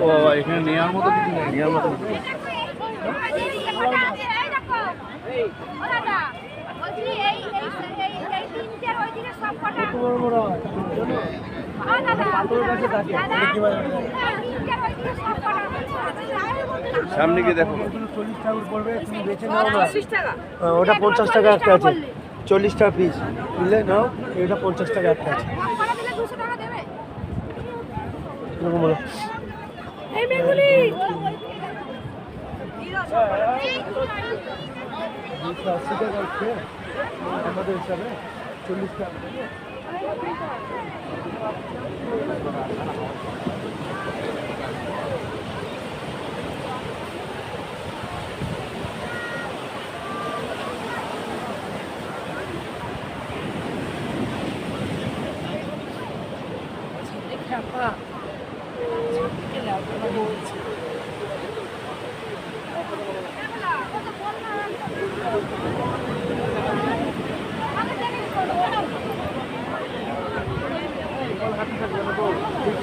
ও বাবা, এখানে নেওয়ার মতো কিছু নেই, নেওয়ার মতো সামনে গিয়ে দেখো। 40 টাকা পড়বে, তুমি বেচে নাও না। ওটা 50 টাকা একটা আছে, 40 টাকা পিস বুঝলে নাও। এটা 50 টাকা একটা আছে। এরকম বলো। এই বেগুনি 280 টাকা হচ্ছে আমাদের হিসাবে, 40 টাকা।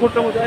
ছোট্ট মতো